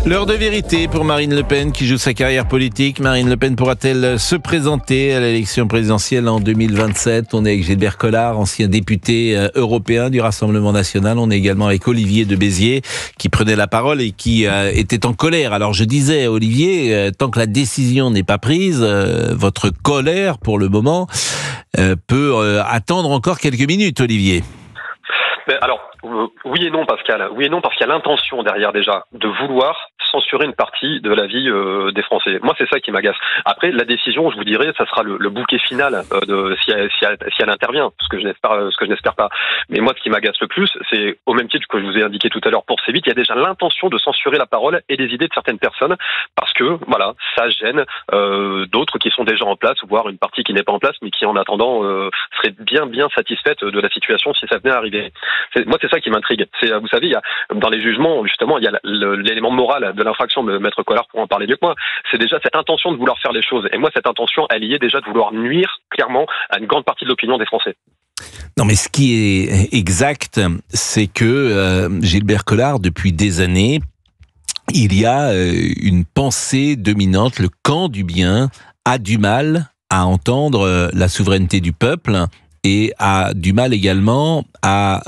L'heure de vérité pour Marine Le Pen qui joue sa carrière politique. Marine Le Pen pourra-t-elle se présenter à l'élection présidentielle en 2027 ? On est avec Gilbert Collard, ancien député européen du Rassemblement National. On est également avec Olivier de Béziers qui prenait la parole et qui était en colère. Alors je disais, Olivier, tant que la décision n'est pas prise, votre colère pour le moment peut attendre encore quelques minutes, Olivier. Alors, oui et non, Pascal. Oui et non, parce qu'il y a l'intention derrière déjà de vouloir censurer une partie de la vie des Français. Moi, c'est ça qui m'agace. Après, la décision, je vous dirais, ça sera le bouquet final si elle intervient, ce que je n'espère pas. Mais moi, ce qui m'agace le plus, c'est au même titre que je vous ai indiqué tout à l'heure pour C8, il y a déjà l'intention de censurer la parole et les idées de certaines personnes parce que, voilà, ça gêne d'autres qui sont déjà en place, voire une partie qui n'est pas en place, mais qui en attendant serait bien satisfaite de la situation si ça venait à arriver. Moi, c'est ça qui m'intrigue. Vous savez, il y a, dans les jugements, justement, il y a l'élément moral de l'infraction, Maître Collard pour en parler mieux que moi. C'est déjà cette intention de vouloir faire les choses. Et moi, cette intention, elle y est déjà de vouloir nuire, clairement, à une grande partie de l'opinion des Français. Non, mais ce qui est exact, c'est que Gilbert Collard, depuis des années, il y a une pensée dominante. Le camp du bien a du mal à entendre la souveraineté du peuple et a du mal également à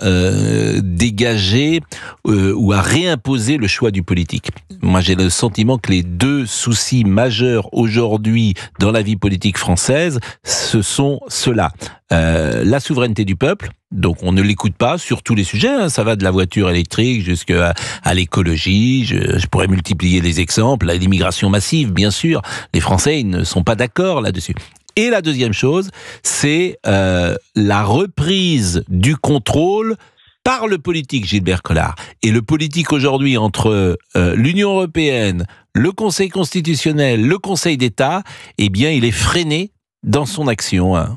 dégager ou à réimposer le choix du politique. Moi, j'ai le sentiment que les deux soucis majeurs aujourd'hui dans la vie politique française, ce sont ceux-là. La souveraineté du peuple, donc on ne l'écoute pas sur tous les sujets, ça va de la voiture électrique jusqu'à l'écologie, je pourrais multiplier les exemples, à l'immigration massive, bien sûr, les Français ils ne sont pas d'accord là-dessus. Et la deuxième chose, c'est la reprise du contrôle par le politique, Gilbert Collard. Et le politique aujourd'hui, entre l'Union européenne, le Conseil constitutionnel, le Conseil d'État, eh bien, il est freiné dans son action. Hein.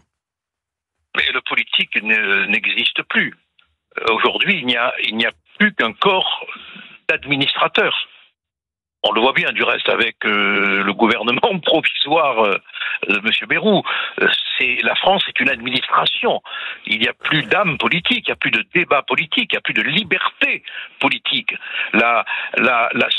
Mais le politique n'existe plus. Aujourd'hui, il n'y a plus qu'un corps d'administrateurs. On le voit bien, du reste, avec le gouvernement provisoire de M. Bayrou. La France est une administration. Il n'y a plus d'âme politique, il n'y a plus de débat politique, il n'y a plus de liberté politique. La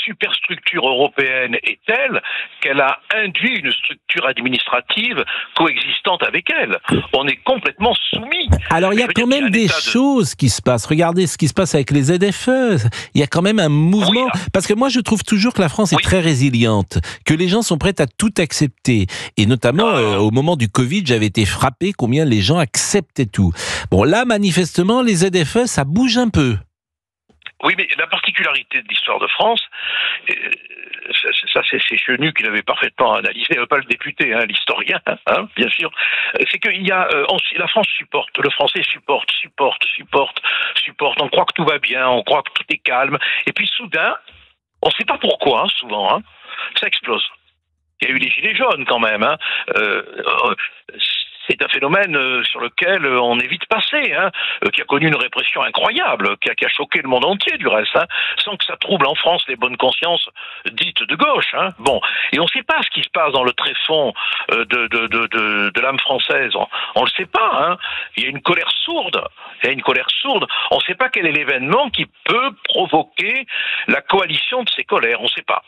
superstructure européenne est telle qu'elle a induit une structure administrative coexistante avec elle. On est complètement soumis. Alors il y a quand même des choses qui se passent. Regardez ce qui se passe avec les ZFE. Il y a quand même un mouvement. Oui, parce que moi je trouve toujours que la France est très résiliente, que les gens sont prêts à tout accepter. Et notamment au moment du Covid, j'avais été frappé combien les gens acceptaient tout. Bon, là, manifestement, les ZFE, ça bouge un peu. Oui, mais la particularité de l'histoire de France, ça c'est Chenu qui l'avait parfaitement analysé, pas le député, l'historien, bien sûr, c'est qu'il y a, la France supporte, le français supporte, on croit que tout va bien, on croit que tout est calme, et puis soudain, on ne sait pas pourquoi, souvent, ça explose. Il y a eu les gilets jaunes quand même. C'est un phénomène sur lequel on est vite passé, qui a connu une répression incroyable, qui a choqué le monde entier du reste, sans que ça trouble en France les bonnes consciences dites de gauche. Bon, et on ne sait pas ce qui se passe dans le tréfonds de l'âme française. On le sait pas. Il y a une colère sourde. On ne sait pas quel est l'événement qui peut provoquer la coalition de ces colères. On ne sait pas.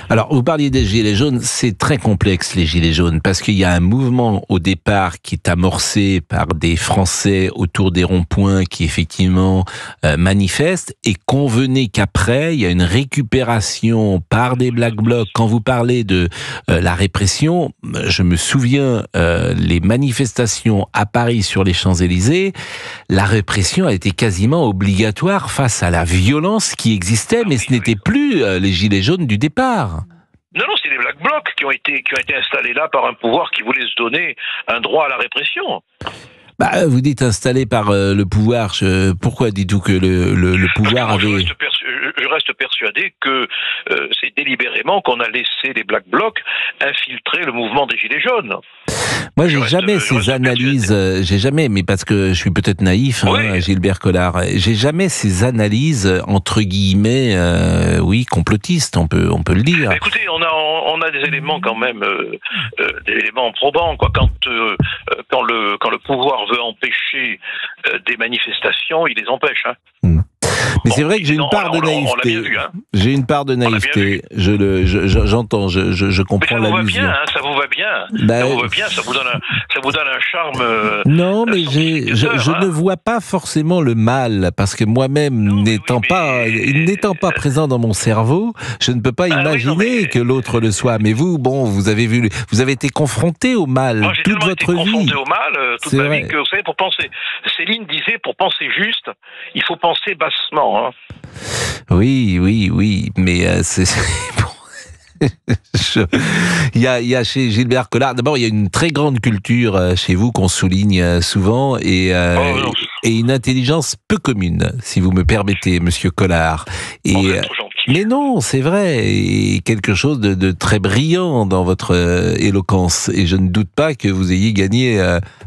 Alors, vous parliez des gilets jaunes, c'est très complexe les gilets jaunes, parce qu'il y a un mouvement au départ qui est amorcé par des Français autour des ronds-points qui effectivement manifestent, et convenez qu'après, il y a une récupération par des Black Blocs. Quand vous parlez de la répression, je me souviens les manifestations à Paris sur les Champs-Élysées, la répression a été quasiment obligatoire face à la violence qui existait, mais ce n'était plus les gilets jaunes du départ. Non, c'est les Black Blocs qui ont été installés là par un pouvoir qui voulait se donner un droit à la répression. Vous dites installé par le pouvoir. Pourquoi dites-vous que le pouvoir avait... Je reste persuadé que c'est délibérément qu'on a laissé les Black Blocs infiltrer le mouvement des Gilets jaunes. Moi, j'ai jamais, mais parce que je suis peut-être naïf, Gilbert Collard, j'ai jamais ces analyses entre guillemets, complotistes, on peut le dire. Mais écoutez, on a des éléments quand même, des éléments probants, quoi. Quand le pouvoir veut empêcher des manifestations, il les empêche. Mais c'est vrai que j'ai une part de naïveté. On l'a bien vu, hein. J'ai une part de naïveté. J'entends, je comprends l'allusion. Ça vous va bien, ça vous va bien, ça vous donne un charme. Non, mais je ne vois pas forcément le mal, parce que moi-même, n'étant pas présent dans mon cerveau, je ne peux pas imaginer que l'autre le soit. Mais vous, bon, vous avez été confronté au mal toute votre vie. Confronté au mal toute ma vie, que vous savez, pour penser. Céline disait, pour penser juste, il faut penser bassement. Hein. Oui, mais c'est bon. Il y a chez Gilbert Collard, d'abord il y a une très grande culture chez vous qu'on souligne souvent et une intelligence peu commune, si vous me permettez, Monsieur Collard. Mais non, c'est vrai, et quelque chose de très brillant dans votre éloquence, et je ne doute pas que vous ayez gagné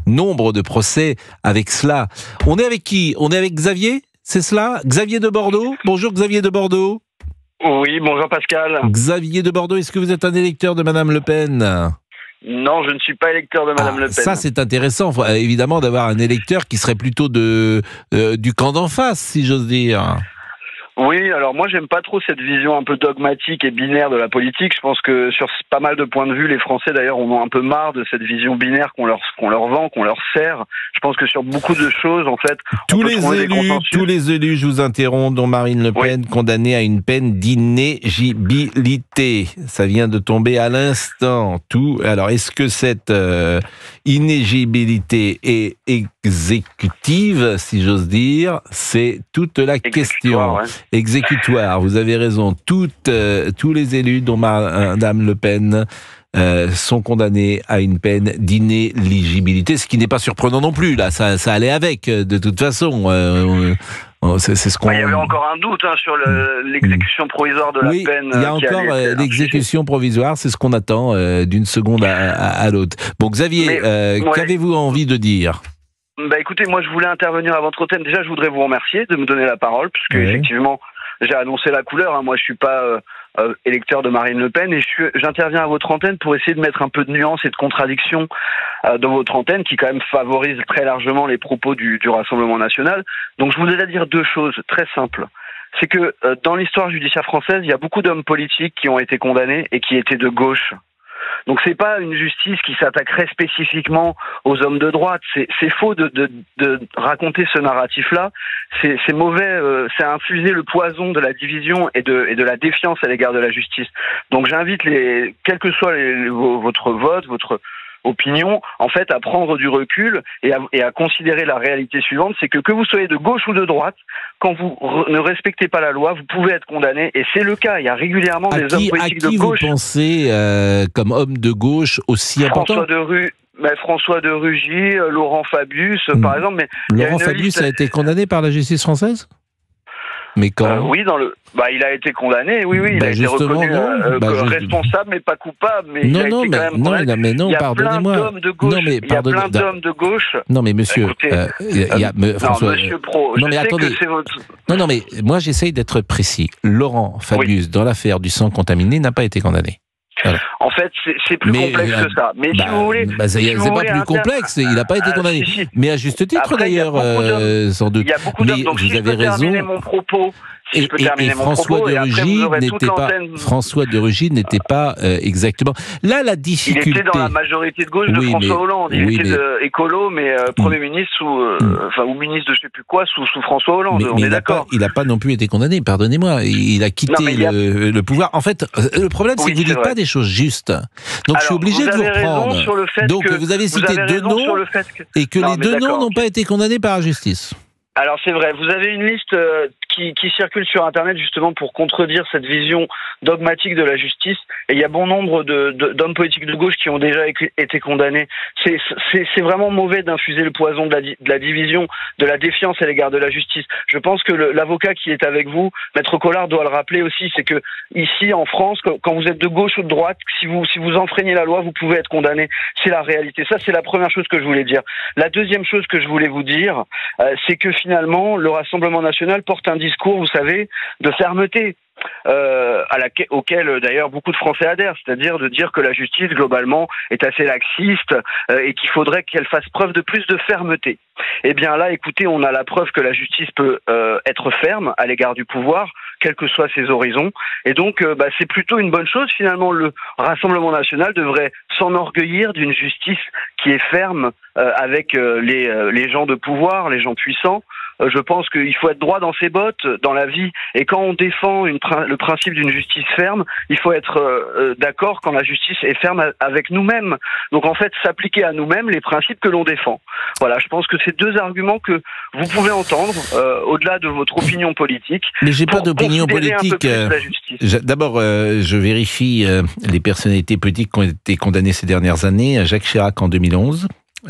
nombre de procès avec cela. On est avec qui? On est avec Xavier? C'est cela? Xavier de Bordeaux? Bonjour Xavier de Bordeaux. Oui, bonjour Pascal. Xavier de Bordeaux, est-ce que vous êtes un électeur de Madame Le Pen? Non, je ne suis pas électeur de Madame Le Pen. Ça, c'est intéressant, évidemment, d'avoir un électeur qui serait plutôt du camp d'en face, si j'ose dire. Oui, alors moi j'aime pas trop cette vision un peu dogmatique et binaire de la politique. Je pense que sur pas mal de points de vue, les Français d'ailleurs en ont un peu marre de cette vision binaire qu'on leur vend, qu'on leur sert. Je pense que sur beaucoup de choses, en fait, tous les élus, je vous interromps, dont Marine Le Pen, condamnée à une peine d'inéligibilité. Ça vient de tomber à l'instant. Alors, est-ce que cette inéligibilité est exécutive, si j'ose dire? C'est toute la question. Ouais. Exécutoire, vous avez raison. Tous les élus, dont Madame Le Pen, sont condamnés à une peine d'inéligibilité, ce qui n'est pas surprenant non plus. Là, ça allait avec, de toute façon. C'est ce qu'on... Il y avait encore un doute sur l'exécution provisoire de la peine. Il y a encore l'exécution provisoire, c'est ce qu'on attend d'une seconde à l'autre. Bon, Xavier, qu'avez-vous envie de dire ? Écoutez, moi je voulais intervenir à votre antenne. Déjà, je voudrais vous remercier de me donner la parole, puisque effectivement, j'ai annoncé la couleur. Moi, je suis pas électeur de Marine Le Pen, et j'interviens à votre antenne pour essayer de mettre un peu de nuance et de contradiction dans votre antenne, qui quand même favorise très largement les propos du Rassemblement national. Donc, je voudrais dire deux choses très simples. C'est que dans l'histoire judiciaire française, il y a beaucoup d'hommes politiques qui ont été condamnés et qui étaient de gauche. Donc c'est pas une justice qui s'attaquerait spécifiquement aux hommes de droite. C'est faux de raconter ce narratif-là. C'est mauvais. C'est infuser le poison de la division et de la défiance à l'égard de la justice. Donc j'invite quel que soit votre vote, votre opinion, en fait, à prendre du recul et à considérer la réalité suivante, c'est que vous soyez de gauche ou de droite, quand vous ne respectez pas la loi, vous pouvez être condamné, et c'est le cas. Il y a régulièrement des hommes politiques de gauche. À qui vous pensez comme homme de gauche aussi important ? François de Rugy, Laurent Fabius, par exemple. Mais Laurent Fabius a été condamné par la justice française ? Mais quand oui, il a été condamné, oui, il a été reconnu responsable, mais pas coupable. Mais pardonnez-moi. Il y a plein d'hommes de gauche. Non, mais monsieur, François. Monsieur Pro, non, mais attendez. Non, mais moi j'essaye d'être précis. Laurent Fabius, dans l'affaire du sang contaminé, n'a pas été condamné. Voilà. En fait, c'est plus complexe que ça. Mais si vous voulez... c'est pas plus complexe, il n'a pas été condamné. Si. Mais à juste titre, après, d'ailleurs, sans doute. Il y a beaucoup d'hommes, donc vous avez raison. Et François de Rugy n'était pas exactement... Là, la difficulté... Il était dans la majorité de gauche de François Hollande. Il était écolo, mais Premier ministre ou ministre de je ne sais plus quoi sous François Hollande. Mais on est d'accord. Il n'a pas non plus été condamné, pardonnez-moi. Il a quitté le pouvoir. En fait, le problème, c'est que vous ne dites pas des choses justes. Donc, je suis obligé de vous reprendre. Donc, vous avez cité deux noms et que les deux noms n'ont pas été condamnés par la justice. Alors c'est vrai, vous avez une liste qui circule sur Internet justement pour contredire cette vision dogmatique de la justice, et il y a bon nombre d'hommes politiques de gauche qui ont déjà été condamnés. C'est vraiment mauvais d'infuser le poison de la division, de la défiance à l'égard de la justice. Je pense que l'avocat qui est avec vous, Maître Collard, doit le rappeler aussi, c'est que ici en France, quand vous êtes de gauche ou de droite, si vous enfreignez la loi, vous pouvez être condamné. C'est la réalité. Ça, c'est la première chose que je voulais dire. La deuxième chose que je voulais vous dire, c'est que finalement, le Rassemblement national porte un discours, vous savez, de fermeté. auquel d'ailleurs beaucoup de Français adhèrent, c'est-à-dire de dire que la justice globalement est assez laxiste et qu'il faudrait qu'elle fasse preuve de plus de fermeté. Eh bien là, écoutez, on a la preuve que la justice peut être ferme à l'égard du pouvoir, quels que soient ses horizons, et donc c'est plutôt une bonne chose. Finalement, le Rassemblement national devrait s'enorgueillir d'une justice qui est ferme avec les gens de pouvoir, les gens puissants. Je pense qu'il faut être droit dans ses bottes dans la vie, et quand on défend le principe d'une justice ferme, il faut être d'accord quand la justice est ferme avec nous-mêmes. Donc en fait, s'appliquer à nous-mêmes les principes que l'on défend. Voilà, je pense que c'est deux arguments que vous pouvez entendre au-delà de votre opinion politique. Mais j'ai pas d'opinion politique. D'abord, je vérifie les personnalités politiques qui ont été condamnées ces dernières années. Jacques Chirac en 2011.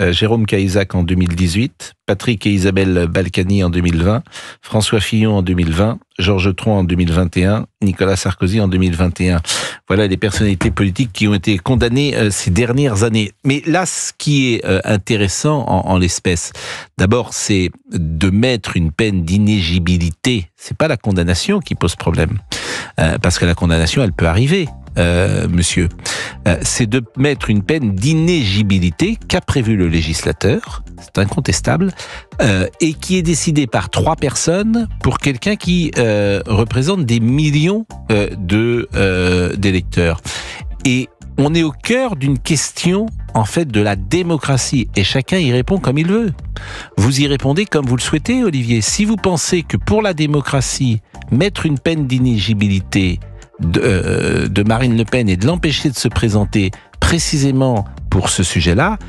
Jérôme Cahuzac en 2018, Patrick et Isabelle Balkany en 2020, François Fillon en 2020, Georges Tron en 2021, Nicolas Sarkozy en 2021. Voilà les personnalités politiques qui ont été condamnées ces dernières années. Mais là, ce qui est intéressant en l'espèce, d'abord, c'est de mettre une peine d'inéligibilité. C'est pas la condamnation qui pose problème, parce que la condamnation, elle peut arriver. Monsieur, c'est de mettre une peine d'inéligibilité qu'a prévu le législateur, c'est incontestable, et qui est décidé par 3 personnes pour quelqu'un qui représente des millions d'électeurs. Et on est au cœur d'une question, en fait, de la démocratie, et chacun y répond comme il veut. Vous y répondez comme vous le souhaitez, Olivier. Si vous pensez que pour la démocratie, mettre une peine d'inéligibilité de Marine Le Pen et de l'empêcher de se présenter précisément pour ce sujet-là,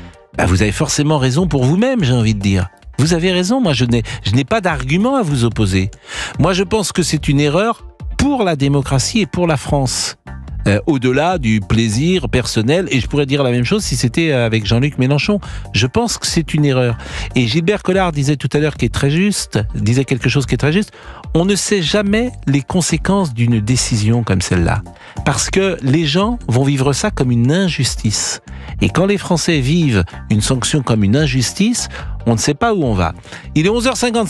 vous avez forcément raison pour vous-même, j'ai envie de dire. Vous avez raison, moi je n'ai pas d'argument à vous opposer. Moi je pense que c'est une erreur pour la démocratie et pour la France. Au-delà du plaisir personnel, et je pourrais dire la même chose si c'était avec Jean-Luc Mélenchon. Je pense que c'est une erreur. Et Gilbert Collard disait tout à l'heure disait quelque chose qui est très juste. On ne sait jamais les conséquences d'une décision comme celle-là. Parce que les gens vont vivre ça comme une injustice. Et quand les Français vivent une sanction comme une injustice, on ne sait pas où on va. Il est 11h56.